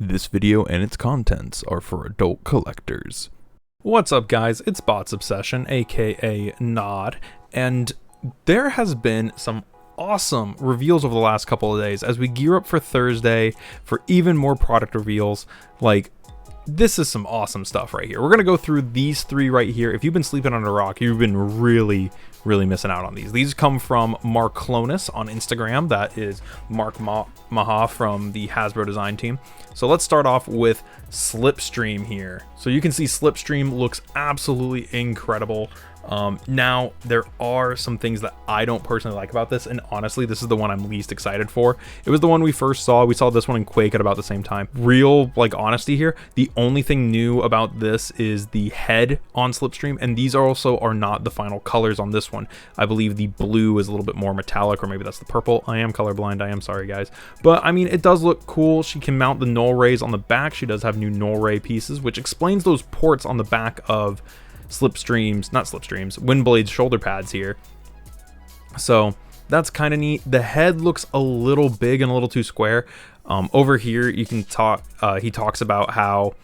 This video and its contents are for adult collectors. What's up guys, it's Bots Obsession, aka Nod, and there has been some awesome reveals over the last couple of days as we gear up for Thursday for even more product reveals. Like, this is some awesome stuff right here. We're going to go through these three right here. If you've been sleeping under a rock, you've been really missing out on these. These come from Mark Clonus on Instagram. That is Mark Maha from the Hasbro design team. So let's start off with Slipstream here. So you can see Slipstream looks absolutely incredible. Now, there are some things that I don't personally like about this, and honestly, this is the one I'm least excited for. It was the one we first saw. We saw this one in Quake at about the same time. Real, honesty here, the only thing new about this is the head on Slipstream, and these also are not the final colors on this one. I believe the blue is a little bit more metallic, or maybe that's the purple. I am colorblind, I am sorry, guys. But, I mean, it does look cool. She can mount the null rays on the back. She does have new null ray pieces, which explains those ports on the back of Windblade's shoulder pads here. So that's kind of neat. The head looks a little big and a little too square. Over here you can talk, he talks about how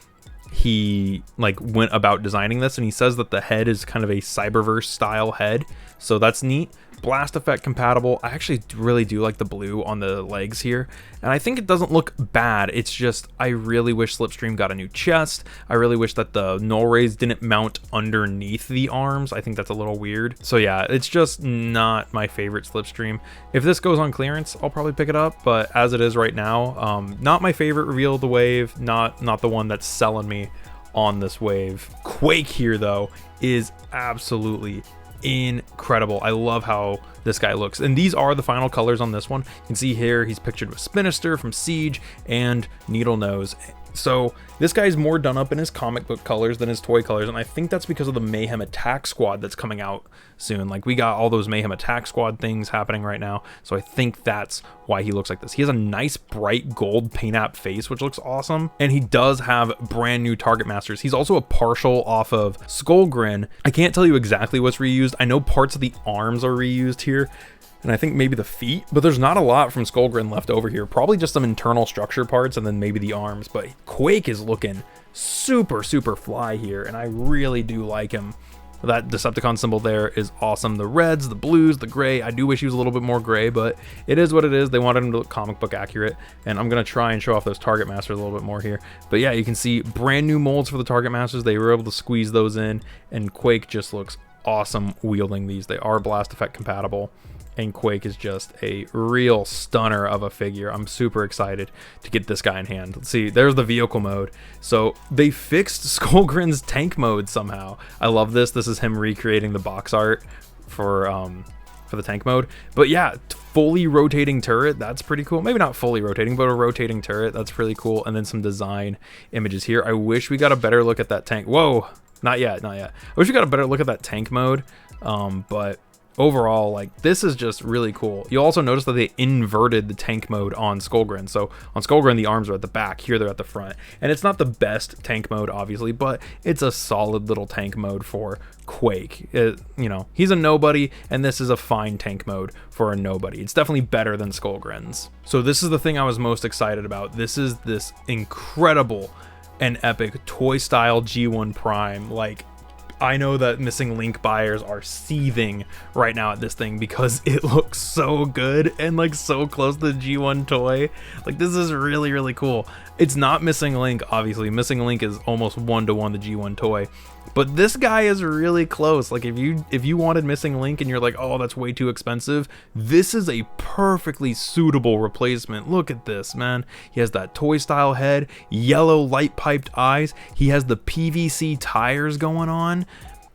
he went about designing this, and he says that the head is kind of a Cyberverse style head, so that's neat. Blast effect compatible. I actually really do like the blue on the legs here, and I think it doesn't look bad. It's just I really wish Slipstream got a new chest. I really wish that the null rays didn't mount underneath the arms. I think that's a little weird. So yeah, it's just not my favorite Slipstream. If this goes on clearance, I'll probably pick it up, but as it is right now, not my favorite reveal of the wave, not the one that's selling me on this wave. Quake here though is absolutely incredible. I love how this guy looks, and these are the final colors on this one. You can see here he's pictured with Spinister from Siege and Needle Nose. So this guy's more done up in his comic book colors than his toy colors, and I think that's because of the Mayhem Attack Squad that's coming out soon. Like, we got all those Mayhem Attack Squad things happening right now, so I think that's why he looks like this. He has a nice bright gold paint app face, which looks awesome, and he does have brand new target masters. He's also a partial off of Skullgrin. I can't tell you exactly what's reused. I know parts of the arms are reused here, and I think maybe the feet, but there's not a lot from Skullgrin left over here. Probably just some internal structure parts and then maybe the arms, but Quake is looking super fly here, and I really do like him. That Decepticon symbol there is awesome. The reds, the blues, the gray. I do wish he was a little bit more gray, but it is what it is. They wanted him to look comic book accurate, and I'm going to try and show off those target masters a little bit more here. But yeah, you can see brand new molds for the target masters. They were able to squeeze those in, and Quake just looks awesome wielding these. They are blast effect compatible, and Quake is just a real stunner of a figure. I'm super excited to get this guy in hand. Let's see, there's the vehicle mode. So they fixed Skullgrin's tank mode somehow. I love this. This is him recreating the box art for the tank mode. But yeah, fully rotating turret, that's pretty cool. Maybe not fully rotating, but a rotating turret, that's really cool. And then some design images here. I wish we got a better look at that tank. Whoa, not yet. I wish we got a better look at that tank mode, but overall, this is just really cool. You'll also notice that they inverted the tank mode on Skullgrin. So on Skullgrin, the arms are at the back. Here they're at the front. And it's not the best tank mode, obviously, but it's a solid little tank mode for Quake. He's a nobody, and this is a fine tank mode for a nobody. It's definitely better than Skullgrin's. So this is the thing I was most excited about. This is this incredible and epic toy-style G1 Prime. I know that Missing Link buyers are seething right now at this thing because it looks so good and so close to the G1 toy. This is really cool. It's not Missing Link, obviously. Missing Link is almost 1-to-1 the G1 toy, but this guy is really close. If you wanted Missing Link and you're like, oh, that's way too expensive, this is a perfectly suitable replacement. Look at this, man. He has that toy style head, yellow light piped eyes. He has the PVC tires going on,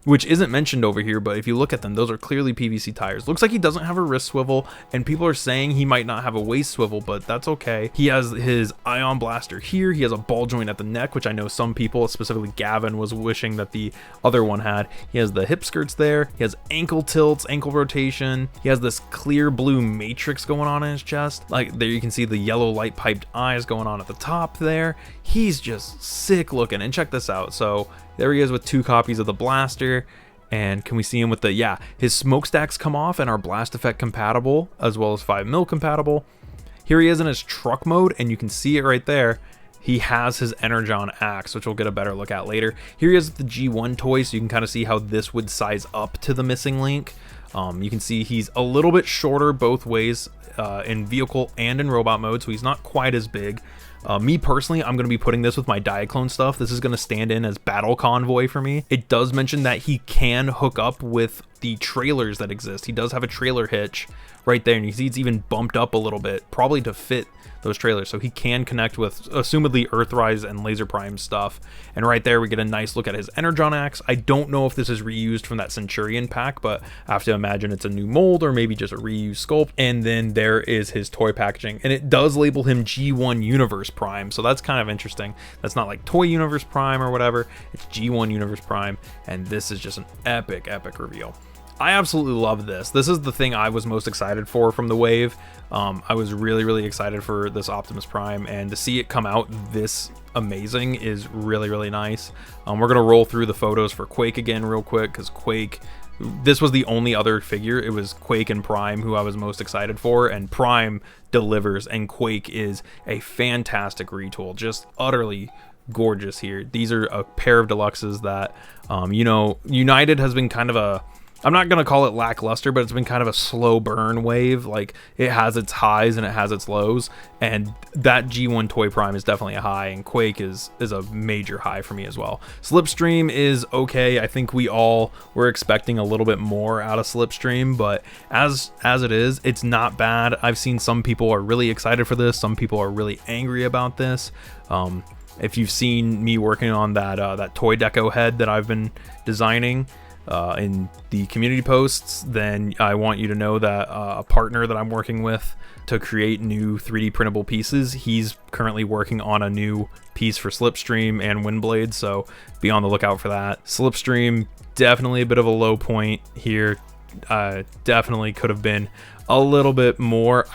which isn't mentioned over here, but if you look at them, those are clearly PVC tires. Looks like he doesn't have a wrist swivel, and people are saying he might not have a waist swivel, but that's okay. He has his ion blaster here. He has a ball joint at the neck, which I know some people, specifically Gavin, was wishing that the other one had. He has the hip skirts there. He has ankle tilts, ankle rotation. He has this clear blue matrix going on in his chest. There you can see the yellow light piped eyes going on at the top there. He's just sick looking, and check this out. So there he is with 2 copies of the blaster, and can we see him with his smokestacks come off and are blast effect compatible, as well as 5mm compatible. Here he is in his truck mode, and you can see it right there. he has his Energon axe, which we'll get a better look at later. Here he is with the G1 toy, so you can kind of see how this would size up to the missing link. You can see he's a little bit shorter both ways, in vehicle and in robot mode, so he's not quite as big. Me personally, I'm going to be putting this with my Diaclone stuff. This is going to stand in as Battle Convoy for me. It does mention that he can hook up with the trailers that exist. He does have a trailer hitch right there, and you see it's even bumped up a little bit, probably to fit those trailers, so he can connect with assumedly Earthrise and Laser Prime stuff. And right there we get a nice look at his Energon axe. I don't know if this is reused from that Centurion pack, but I have to imagine it's a new mold or maybe just a reused sculpt. And then there is his toy packaging, and it does label him G1 Universe Prime, so that's kind of interesting. That's not like Toy Universe Prime or whatever, it's G1 Universe Prime, and this is just an epic reveal. I absolutely love this. This is the thing I was most excited for from the wave. I was really excited for this Optimus Prime, and to see it come out this amazing is really nice. We're gonna roll through the photos for Quake again real quick, because Quake, this was the only other figure. It was Quake and Prime who I was most excited for, and Prime delivers, and Quake is a fantastic retool, just utterly gorgeous here. These are a pair of deluxes that, you know, United has been kind of a, I'm not going to call it lackluster, but it's been kind of a slow burn wave. Like, it has its highs and it has its lows, and that G1 Toy Prime is definitely a high, and Quake is a major high for me as well. Slipstream is okay. I think we all were expecting a little bit more out of Slipstream, but as it is, it's not bad. I've seen some people are really excited for this. Some people are really angry about this. If you've seen me working on that toy deco head that I've been designing, in the community posts, then I want you to know that a partner that I'm working with to create new 3D printable pieces, he's currently working on a new piece for Slipstream and Windblade, so be on the lookout for that. Slipstream, definitely a bit of a low point here. Definitely could have been a little bit more.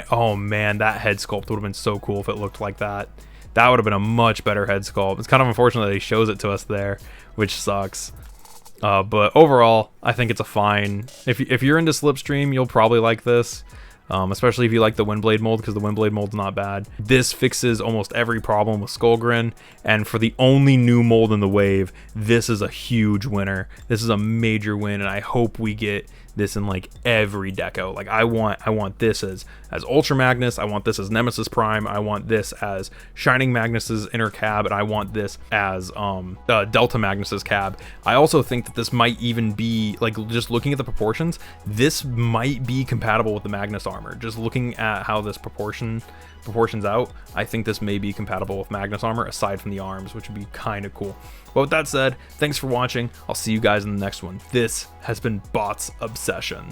Oh man, that head sculpt would have been so cool if it looked like that. That would have been a much better head sculpt. It's kind of unfortunate that he shows it to us there, which sucks. But overall, I think it's a fine. If you're into Slipstream, you'll probably like this, especially if you like the Windblade mold, because the Windblade mold's not bad. This fixes almost every problem with Skullgrin, and for the only new mold in the wave, this is a huge winner. This is a major win, and I hope we get this in like every deco. Like, I want this as Ultra Magnus, I want this as Nemesis Prime, I want this as Shining Magnus's inner cab, and I want this as Delta Magnus's cab. I also think that this might even be, like, just looking at the proportions, this might be compatible with the Magnus armor. Just looking at how this proportions out, I think this may be compatible with Magnus armor, aside from the arms, which would be kind of cool. But with that said, thanks for watching. I'll see you guys in the next one. This has been Bots Obsession.